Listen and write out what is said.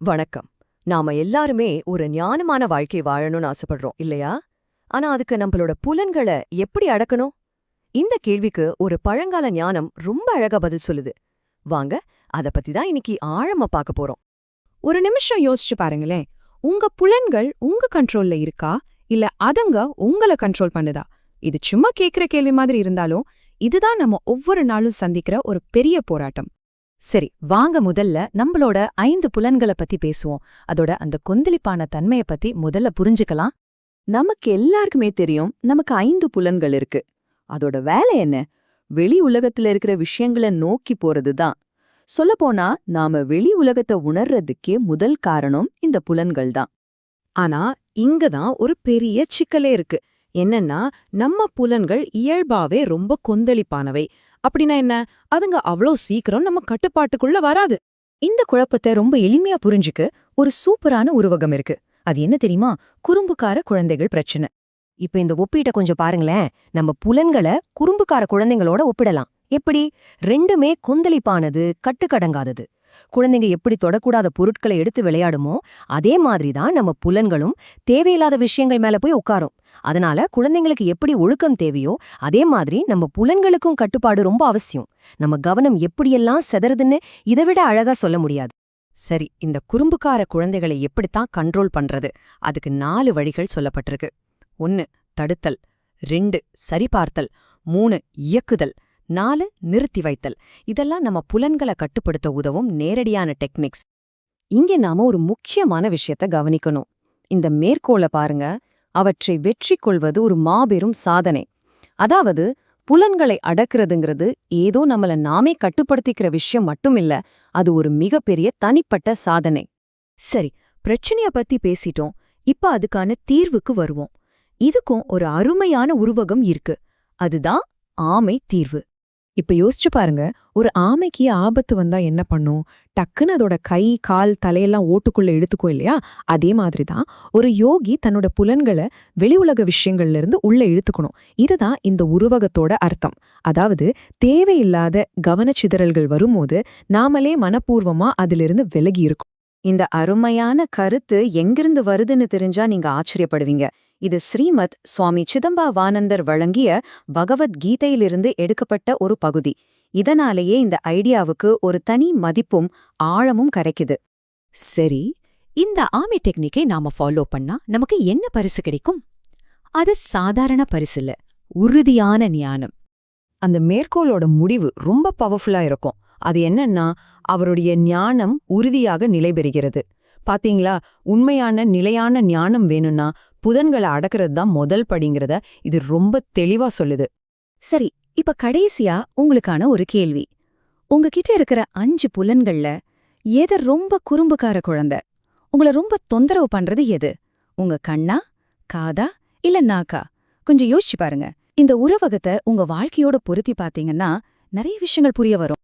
வணக்கம். நாம எல்லாருமே ஒரு ஞானமான வாழ்க்கை வாழணும்னு ஆசைப்படுறோம் இல்லையா? ஆனா அதுக்கு நம்மளோட புலன்களை எப்படி அடக்கணும்? இந்த கேள்விக்கு ஒரு பழங்கால ஞானம் ரொம்ப அழகா பதில் சொல்லுது. வாங்க, அத பத்தி தான் இன்னைக்கு ஆழமா பார்க்க போறோம். ஒரு நிமிஷம் யோசிச்சு பாருங்களேன். உங்க புலன்கள் உங்க கண்ட்ரோல்ல இருக்கா இல்ல அதுங்க உங்கள கண்ட்ரோல் பண்ணுதா? இது சும்மா கேக்குற கேள்வி மாதிரி இருந்தாலும் இதுதான் நம்ம ஒவ்வொரு நாளும் சந்திக்கிற ஒரு பெரிய போராட்டம். சரி, வாங்க முதல்ல நம்மளோட 5 புலன்களை பத்தி பேசுவோம். அதோட அந்த கொந்தளிப்பான தன்மைய பத்தி முதல்ல புரிஞ்சுக்கலாம். நமக்கு எல்லாருக்குமே தெரியும், நமக்கு 5 புலன்கள் இருக்கு. அதோட வேலை என்ன? வெளி உலகத்துல இருக்கிற விஷயங்களை நோக்கி போறது தான். சொல்லப்போனா நாம வெளி உலகத்தை உணர்றதுக்கே முதல் காரணம் இந்த புலன்கள் தான். ஆனா இங்கதான் ஒரு பெரிய சிக்கலே இருக்கு. என்னன்னா, நம்ம புலன்கள் இயல்பாவே ரொம்ப கொந்தளிப்பானவை. அப்படின்னா என்ன? அதுங்க அவ்ளோ சீக்கிரம் நம்ம கட்டுப்பாட்டுக்குள்ள வராது. இந்த குழப்பத்தை ரொம்ப எளிமையா புரிஞ்சுக்க ஒரு சூப்பரான உருவகம் இருக்கு. அது என்ன தெரியுமா? குறும்புக்கார குழந்தைகள் பிரச்சனை. இப்ப இந்த ஒப்பீட்டை கொஞ்சம் பாருங்களேன். நம்ம புலன்களை குறும்புக்கார குழந்தைங்களோட ஒப்பிடலாம். எப்படி? ரெண்டுமே கொந்தளிப்பானது, கட்டுக்கடங்காதது. குழந்தைங்க எப்படி தொடக்கூடாத பொருட்களை எடுத்து விளையாடுமோ அதே மாதிரிதான் நம்ம புலன்களும் தேவையில்லாத விஷயங்கள் மேல போய் உட்காரும். அதனால குழந்தைங்களுக்கு எப்படி ஒழுக்கம் தேவையோ அதே மாதிரி நம்ம புலன்களுக்கும் கட்டுப்பாடு ரொம்ப அவசியம். நம்ம கவனம் எப்படியெல்லாம் செதறதுன்னு இதை விட அழகா சொல்ல முடியாது. சரி, இந்த குறும்புக்கார குழந்தைகளை எப்படித்தான் கண்ட்ரோல் பண்றது? அதுக்கு 4 வழிகள் சொல்லப்பட்டிருக்கு. 1 தடுத்தல், 2 சரிபார்த்தல், 3 இயக்குதல், 4 நிறுத்தி வைத்தல். இதெல்லாம் நம்ம புலன்களை கட்டுப்படுத்த உதவும் நேரடியான டெக்னிக்ஸ். இங்கே நாம ஒரு முக்கியமான விஷயத்த கவனிக்கணும். இந்த மேற்கோளை பாருங்க. அவற்றை வெற்றி கொள்வது ஒரு மாபெரும் சாதனை. அதாவது புலன்களை அடக்குறதுங்கிறது ஏதோ நம்மள நாமே கட்டுப்படுத்திக்கிற விஷயம் மட்டும் இல்ல, அது ஒரு மிகப்பெரிய தனிப்பட்ட சாதனை. சரி, பிரச்சனைய பத்தி பேசிட்டோம். இப்ப அதுக்கான தீர்வுக்கு வருவோம். இதுக்கும் ஒரு அருமையான உருவகம் இருக்கு. அதுதான் ஆமை தீர்வு. இப்ப யோசிச்சு பாருங்க, ஒரு ஆமைக்கு ஆபத்து வந்தா என்ன பண்ணும்? டக்குன்னு அதோட கை, கால், தலையெல்லாம் ஓட்டுக்குள்ள இழுத்துக்கும் இல்லையா? அதே மாதிரிதான் ஒரு யோகி தன்னோட புலன்களை வெளி உலக விஷயங்கள்ல இருந்து உள்ள இழுத்துக்கணும். இதுதான் இந்த உருவகத்தோட அர்த்தம். அதாவது தேவையில்லாத கவனச்சிதறல்கள் வரும்போது நாமளே மனப்பூர்வமா அதிலிருந்து விலகி இருக்கும். இந்த அருமையான கருத்து எங்கிருந்து வருதுன்னு தெரிஞ்சா நீங்க ஆச்சரியப்படுவீங்க. இது ஸ்ரீமத் சுவாமி சிதம்பரவானந்தர் வழங்கிய பகவத்கீதையிலிருந்து எடுக்கப்பட்ட ஒரு பகுதி. இதனாலேயே இந்த ஐடியாவுக்கு ஒரு தனி மதிப்பும் ஆழமும் கிடைக்குது. சரி, இந்த ஆமி டெக்னிக்கை நாம ஃபாலோ பண்ணா நமக்கு என்ன பரிசு கிடைக்கும்? அது சாதாரண பரிசில்ல, உறுதியான ஞானம். அந்த மேற்கோளோட முடிவு ரொம்ப பவர்ஃபுல்லா இருக்கும். அது என்னன்னா, அவருடைய ஞானம் உறுதியாக நிலை பெறுகிறது. பாத்தீங்களா? உண்மையான நிலையான ஞானம் வேணும்னா புலன்களை அடக்கிறது தான் முதல் படிங்கிறத இது ரொம்ப தெளிவா சொல்லுது. சரி, இப்ப கடைசியா உங்களுக்கான ஒரு கேள்வி. உங்ககிட்ட இருக்கிற 5 புலன்கள்ல எது ரொம்ப குறும்புக்கார குழந்தை? உங்களை ரொம்ப தொந்தரவு பண்றது எது? உங்க கண்ணா, காதா, இல்ல நாக்கா? கொஞ்சம் யோசிச்சு பாருங்க. இந்த உருவகத்தை உங்க வாழ்க்கையோட பொருத்தி பாத்தீங்கன்னா நிறைய விஷயங்கள் புரிய வரும்.